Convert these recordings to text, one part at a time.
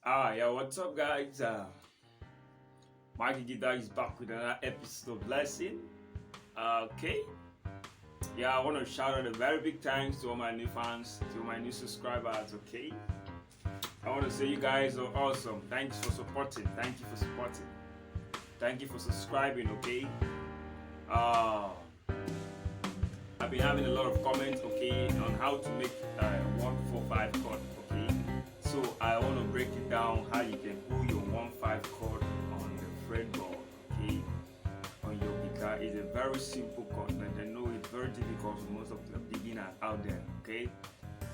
Yeah, what's up, guys? Mikey Guitar is back with another episode of Lesson. Okay, yeah, I want to shout out a very big thanks to all my new fans, to all my new subscribers. Okay, I want to say you guys are awesome. Thanks for supporting. Thank you for supporting. Thank you for subscribing. Okay, uh, I've been having a lot of comments. Okay, on how to make 1-4-5 chord. Okay, so I want to break it down how you can pull your 1-5 chord on the fretboard. Okay, on your guitar is a very simple chord, but I know it's very difficult for most of the beginners out there. Okay,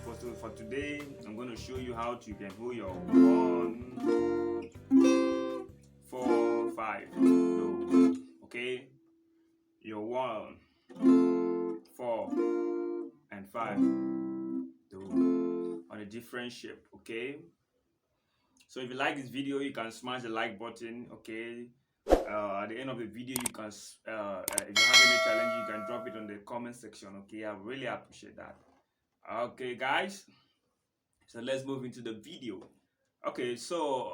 for today, I'm going to show you how you can pull your 1-4-5 no. Okay, your 1-4-5 on a different shape. Okay, so if you like this video, you can smash the like button. Okay, at the end of the video, you can if you have any challenge, you can drop it on the comment section. Okay, I really appreciate that. Okay, guys, so let's move into the video. Okay, so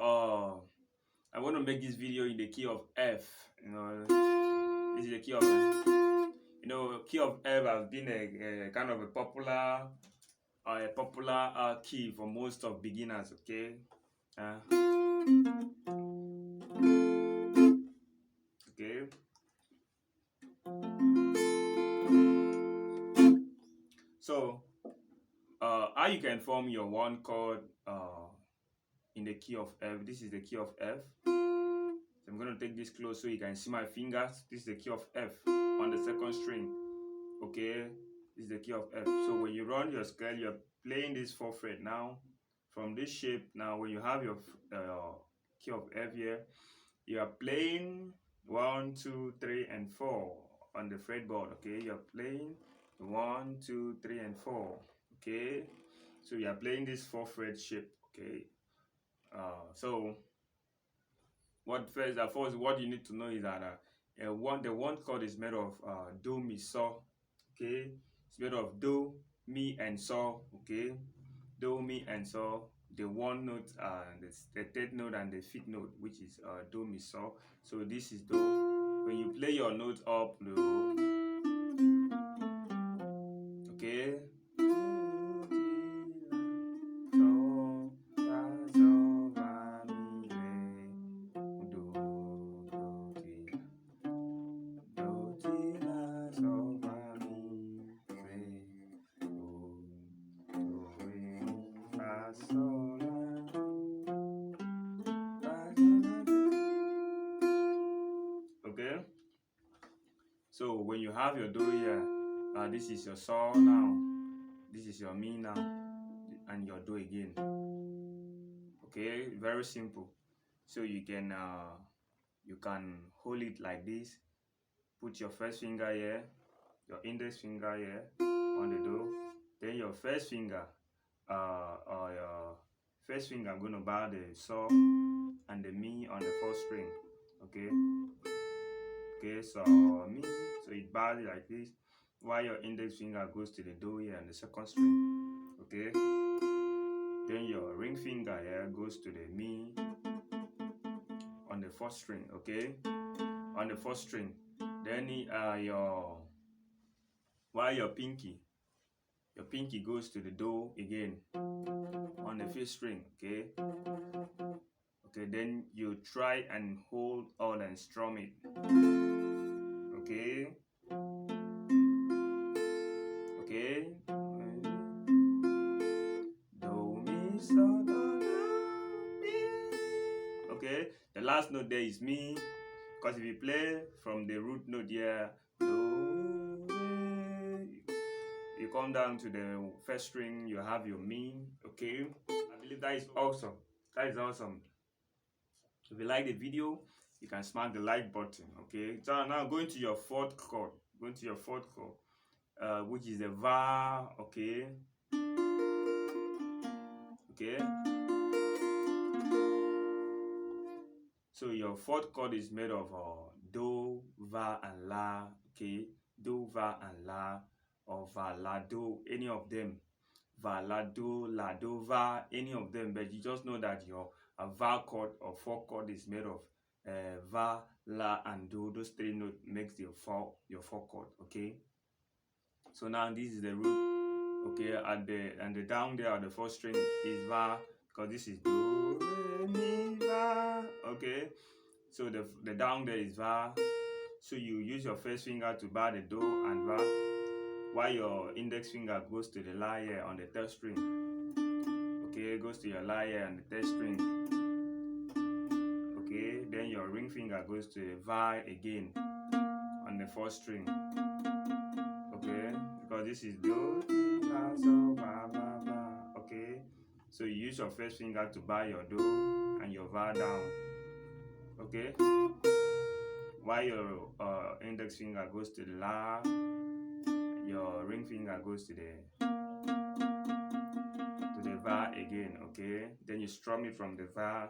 I want to make this video in the key of F. This is the key of key of F has been a kind of a popular key for most of beginners. Okay, okay. So how you can form your one chord in the key of F. This is the key of F. So I'm going to take this close so you can see my fingers. This is the key of F on the second string. Okay, this is the key of F. So when you run your scale, you're playing this 4th fret now from this shape. Now when you have your key of F here, you are playing 1, 2, 3, and 4 on the fretboard. Okay, you're playing 1, 2, 3, and 4. Okay, so you are playing this 4th fret shape. Okay, so what you need to know is that the one chord is made of do, mi, so. Okay, it's made of do, mi, and so. Okay, do, mi, and so. The one note, the third note, and the fifth note, which is do, mi, so. So this is do. When you play your note up, do. Okay. Okay, so when you have your do here, this is your so now, this is your mi now, and your do again. Okay, very simple. So you can hold it like this. Put your first finger here, your index finger here on the do. Then your first finger, or your first finger, I'm gonna bar the so and the mi on the 4th string. Okay. Okay, so mi, so it bars it like this, while your index finger goes to the do here on the 2nd string. Okay. Then your ring finger here goes to the mi on the 4th string. Okay, on the 4th string. Then while your pinky goes to the do again on the 5th string. Okay. Okay, then you try and hold on and strum it. Okay. Okay. Do, mi, so, do, mi. Okay, the last note there is mi, because if you play from the root note here, do, re, you come down to the 1st string, you have your mi. Okay, I believe that is awesome. That is awesome. If you like the video, you can smash the like button. Okay, so now going to your 4th chord, which is the va. Okay. Okay, so your 4th chord is made of do, va, and la. Okay, do, va, and la, or va, la, do, any of them. va, la, do, va, any of them, but you just know that your va chord or 4 chord is made of va, la, and do. Those 3 notes makes your 4 chord, okay? So now this is the root, okay? And the down there on the 4th string is va, because this is do, re, mi, va, okay? So the down there is va. So you use your first finger to bar the do and va, while your index finger goes to the la here on the 3rd string. Okay, it goes to your la here on the 3rd string. Okay, then your ring finger goes to the va again on the 4th string. Okay, because this is do, ti, la, so, va, va, va. Okay, so you use your first finger to bar your do and your va down. Okay, while your index finger goes to the la, your ring finger goes to the va again. Okay, then you strum it from the va.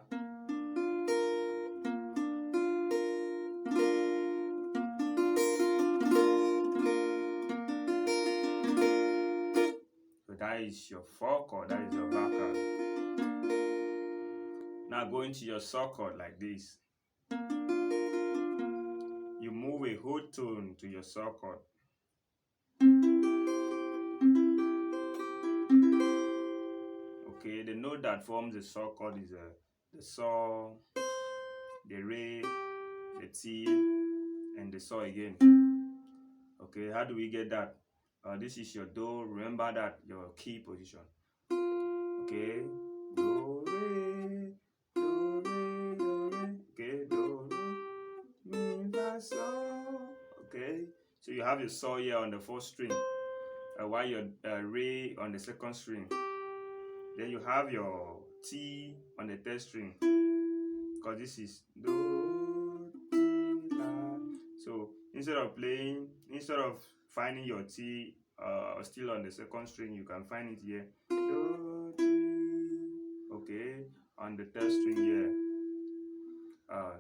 So that is your 4 chord, that is your va chord. Now go into your saw chord like this. You move a whole tone to your saw chord. Okay, the note that forms the saw chord is the saw, the re, the ti, and the saw again. Okay, how do we get that? This is your do. Remember that your key position. Okay, do, re, do, re, do, re. Okay, do, re, mi, fa, so. Okay, so you have your saw here on the 4th string, while your re on the 2nd string. Then you have your ti on the 3rd string, because this is do, ti, la. So instead of finding your ti still on the 2nd string, you can find it here. Do, ti. Okay, on the 3rd string here.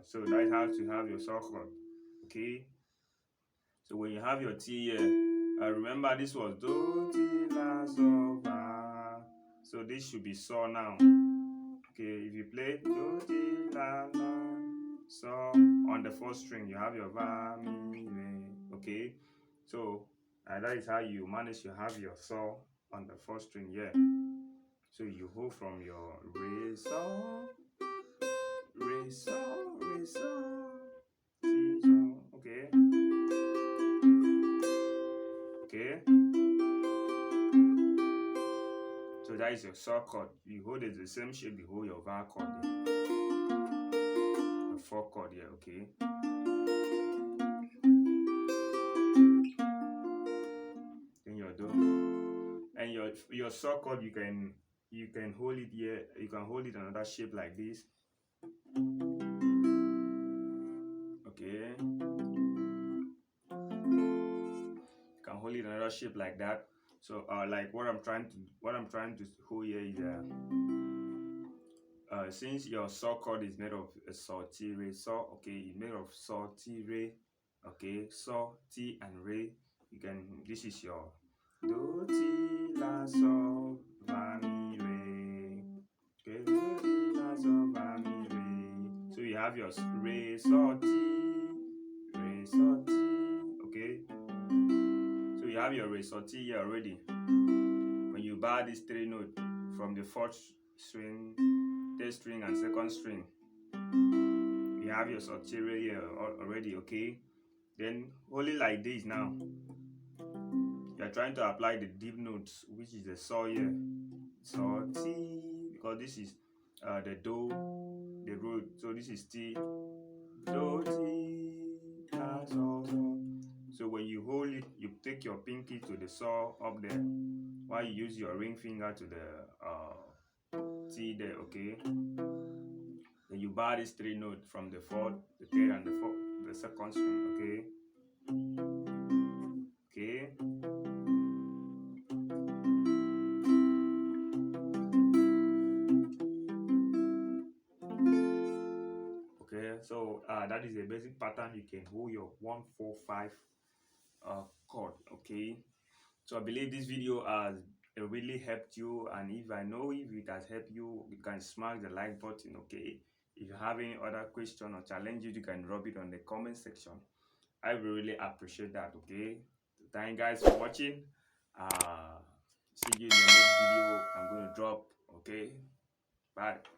So that's how to have your saw chord. Okay. So when you have your ti here, remember this was do, ti, la, so, va. So this should be saw now. Okay, if you play do, ti, la, so on the 4th string, you have your va, mi, re. Okay, so that is how you manage to have your saw on the 4th string here. So you hold from your re, so, re, so, re, so, ti, so. Okay. Okay. So that is your saw chord. You hold it the same shape you hold your va chord here. The 4 chord here, okay. Then your do. And your saw chord, you can hold it here. You can hold it another shape like this. Okay. You can hold it another shape like that. So like what I'm trying to hold here is since your saw chord is made of saw, ti, re, saw, okay, it's made of saw, ti, re, okay, saw, ti, and re. This is your do, ti, la, so, va, mi, re. Okay, do, ti, la, so, va, mi, re. So you have your re, saw, ti, re, saw, ti. Okay, so you have your re, saw, ti here already. When you bar these 3 notes from the 4th string, 3rd string, and 2nd string, you have your saw, ti, re here already. Okay, then hold it like this. Now you are trying to apply the deep notes, which is the saw here, saw, ti, because this is the do, the root. So this is ti, do, ti, la, so, so. So when you hold it, you take your pinky to the saw up there, while you use your ring finger to the ti there. Okay, then you bar these 3 notes from the 4th, the 3rd, and the 2nd string. Okay. Okay. Okay, so that is a basic pattern. You can hold your 1, 4, 5 chord. Okay, so I believe this video has it really helped you, and if I know if it has helped you, you can smash the like button. Okay, if you have any other question or challenges, you can drop it on the comment section. I will really appreciate that. Okay, thank you guys for watching. See you in the next video I'm going to drop. Okay, bye.